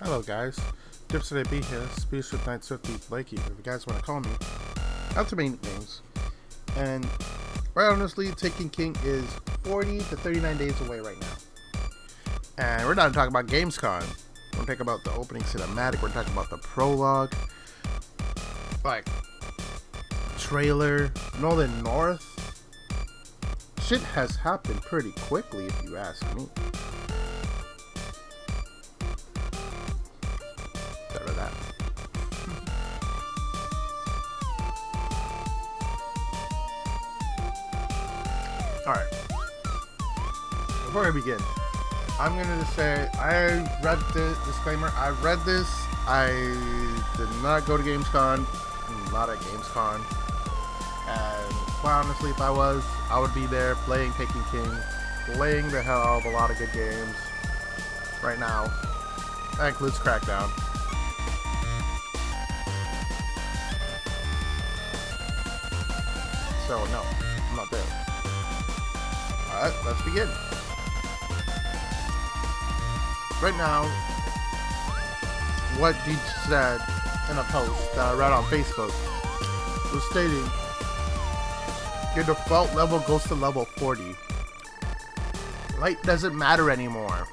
Hello guys, Dipsetab here, swiftkinght, Swifty, Blakey, if you guys want to call me. That's the main names. And right honestly, Taken King is 40 to 39 days away right now. And we're not talking about Gamescom. We're talking about the opening cinematic, we're talking about the prologue, like, trailer, Northern North. Shit has happened pretty quickly if you ask me. Alright, before I begin, I'm going to say, I read the disclaimer, I read this, I did not go to Gamescom, I'm not at Gamescom, and quite honestly, if I was, I would be there playing Taken King, playing the hell out of a lot of good games, right now. That includes Crackdown. So no, I'm not there. Alright, let's begin. Right now, what Deej said in a post that I read on Facebook was stating, your default level goes to level 40. Light doesn't matter anymore.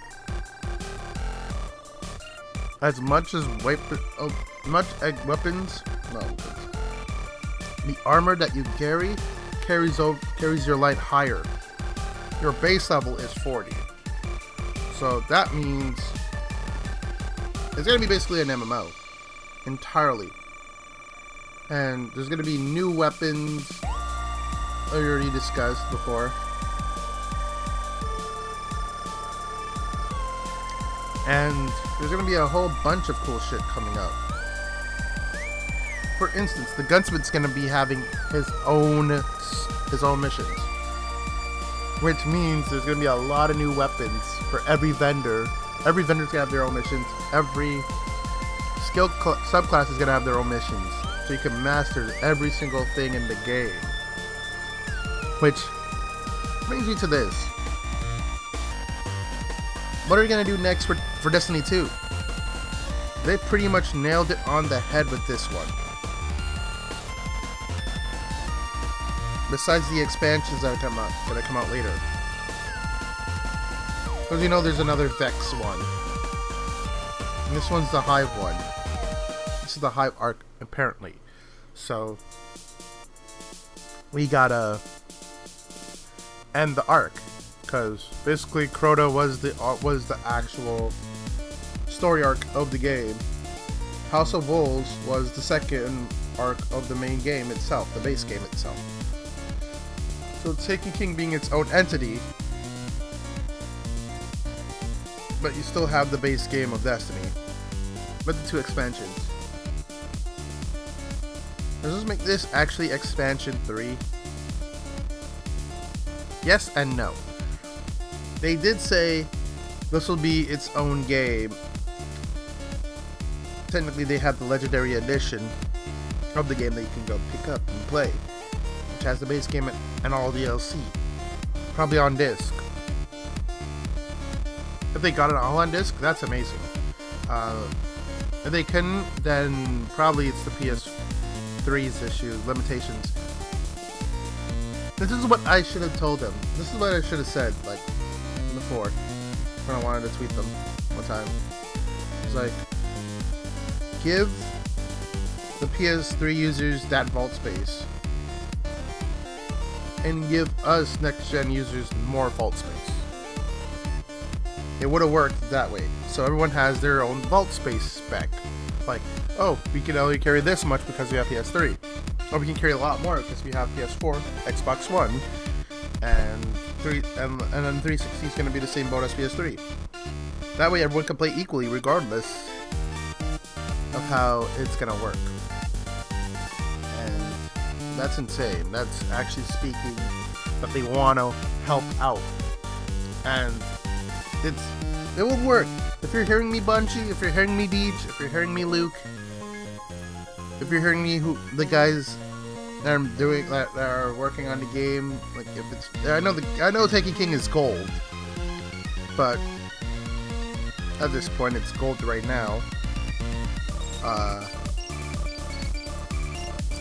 As much as weapons, no, the armor that you carries your light higher. Your base level is 40. So that means it's going to be basically an MMO. Entirely. And there's going to be new weapons. I already discussed before. And there's going to be a whole bunch of cool shit coming up. For instance, the gunsmith's going to be having his own missions. Which means there's going to be a lot of new weapons for every vendor. Every vendor's going to have their own missions. Every skill subclass is going to have their own missions. So you can master every single thing in the game. Which brings me to this. What are you going to do next for Destiny 2? They pretty much nailed it on the head with this one. Besides the expansions that are come out later. Because you know there's another Vex one. And this one's the Hive one. This is the Hive arc, apparently. So we gotta end the arc. Because basically Crota was the actual story arc of the game. House of Wolves was the second arc of the main game itself, the base game itself. So Taken King being its own entity, but you still have the base game of Destiny, with the two expansions. Does this make this actually expansion 3? Yes and no. They did say this will be its own game. Technically they have the legendary edition of the game that you can go pick up and play, which has the base game and all DLC. Probably on disc. If they got it all on disc, that's amazing. If they couldn't, then probably it's the PS3's issue, limitations. This is what I should have told them. This is what I should have said, like, before, when I wanted to tweet them one time. It's like, give the PS3 users that vault space. And give us next-gen users more vault space. It would have worked that way. So everyone has their own vault space spec. Like, oh, we can only carry this much because we have PS3. Or we can carry a lot more because we have PS4, Xbox One, and then 360 is going to be the same boat as PS3. That way everyone can play equally regardless of how it's going to work. That's insane. That's actually speaking that they want to help out, and it will work. If you're hearing me, Bungie, if you're hearing me, Deej, if you're hearing me, Luke, if you're hearing me, the guys that are doing that are working on the game, like if it's, I know Taken King is gold, but at this point. It's gold right now.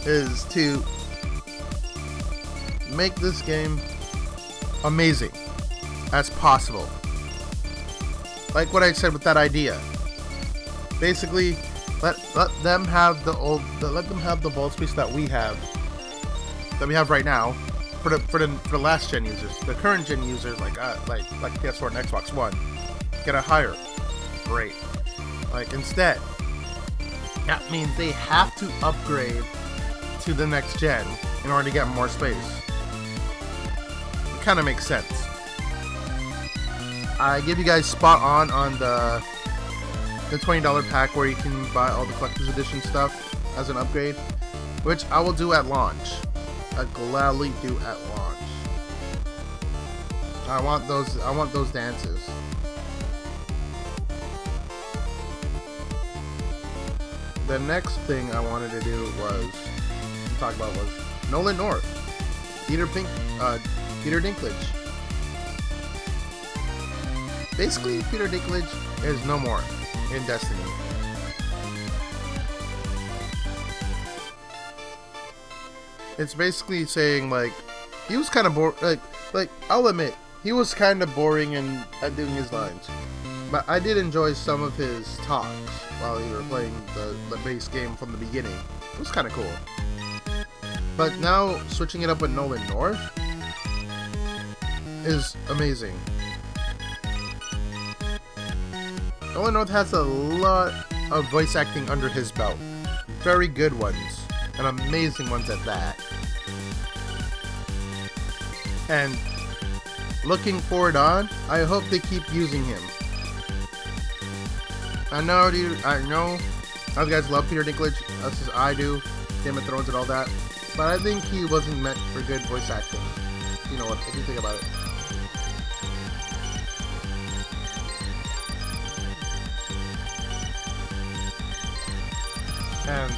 Is to make this game amazing as possible. Like what I said with that idea. Basically, let them have the vault space that we have right now for the last gen users. The current gen users like PS4 and Xbox One get a higher rate. Like instead, that means they have to upgrade to the next gen in order to get more space. It kind of makes sense. I give you guys spot on the $20 pack where you can buy all the collector's edition stuff as an upgrade, which I will do at launch. I gladly do at launch. I want those dances. The next thing I wanted to do was Nolan North, Peter Dinklage. Basically, Peter Dinklage is no more in Destiny. It's basically saying like he was kind of bored. Like I'll admit he was kind of boring at doing his lines, but I did enjoy some of his talks while you were playing the base game from the beginning. It was kind of cool. But now switching it up with Nolan North is amazing. Nolan North has a lot of voice acting under his belt. Very good ones. And amazing ones at that. And looking forward on, I hope they keep using him. I know you guys love Peter Dinklage, as I do, Game of Thrones and all that. But I think he wasn't meant for good voice acting. You know what you think about it. And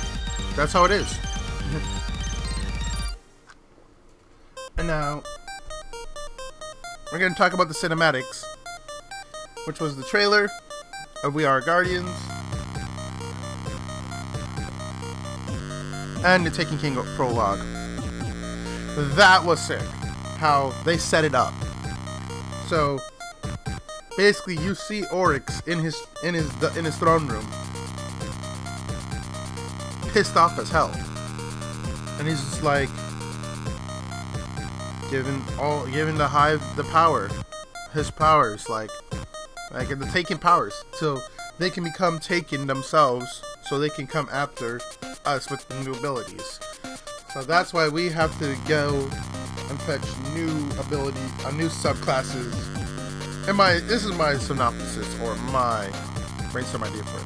that's how it is. And now we're going to talk about the cinematics, which was the trailer of We Are Guardians and the Taken King prologue. That was sick. How they set it up. So basically, you see Oryx in his throne room, pissed off as hell, and he's just like giving the Hive the power, his powers, like the Taken powers, so they can become Taken themselves, so they can come after us with new abilities. So that's why we have to go and fetch new new subclasses. And this is my synopsis or my brainstorm idea for it.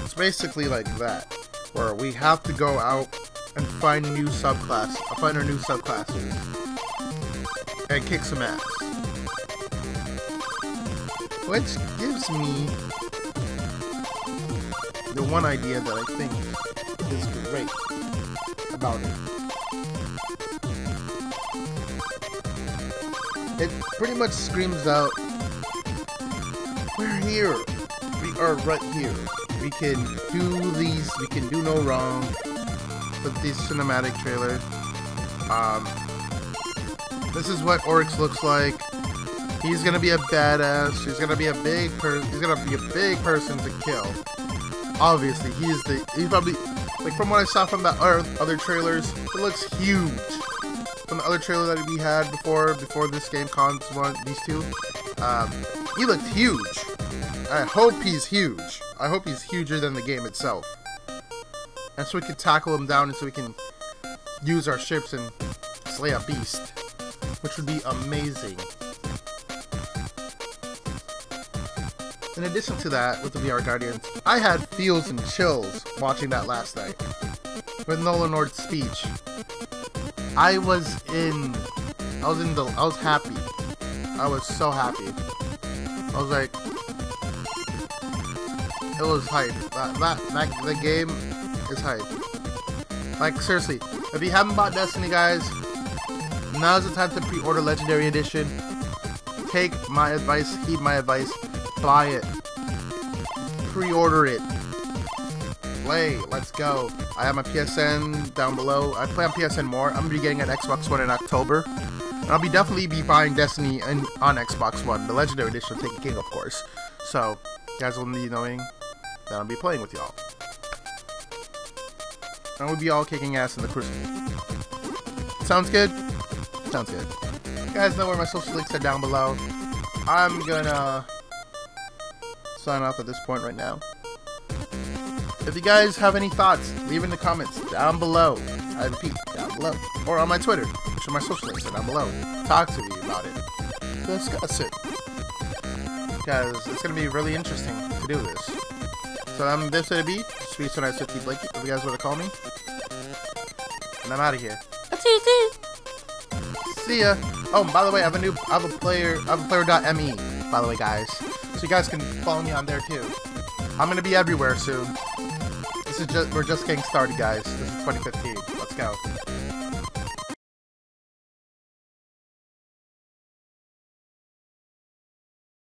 It's basically like that, where we have to go out and find our new subclasses and kick some ass. Which gives me the one idea that I think is great about it. It pretty much screams out, we're here. We are right here. We can do these. We can do no wrong with these cinematic trailers. This is what Oryx looks like. He's gonna be a badass. He's gonna be a big person. He's gonna be a big person to kill. Obviously, he's probably, like, from what I saw from the other trailers, it looks huge. From the other trailer that we had before this game, these two, he looked huge. I hope he's huge. I hope he's huger than the game itself. And so we can tackle him down, and so we can use our ships and slay a beast, which would be amazing. In addition to that, with the VR Guardians, I had feels and chills watching that last night. With Nolan North's speech. I was happy. I was so happy. I was like, it was hype. The game is hype. Like, seriously, if you haven't bought Destiny, guys, now's the time to pre-order Legendary Edition. Take my advice, heed my advice. Buy it. Pre-order it. Play. Let's go. I have my PSN down below. I play on PSN more. I'm gonna be getting an Xbox One in October. And I'll definitely be buying Destiny on Xbox One, the Legendary Edition of Taken King, of course. So, you guys will be knowing that I'll be playing with y'all. And we'll be all kicking ass in the Crucible. Sounds good? Sounds good. You guys know where my social links are down below. I'm gonna sign off at this point right now. If you guys have any thoughts, leave in the comments down below. I repeat, down below. Or on my Twitter, which are my social links are down below. Talk to me about it. Discuss it. Because it's going to be really interesting to do this. So I'm Dipsetab, swiftkinght 50 Blakey, if you guys want to call me. And I'm out of here. See ya. Oh, by the way, I have a player.me, by the way, guys. So you guys can follow me on there too. I'm gonna be everywhere soon. We're just getting started, guys. This is 2015. Let's go.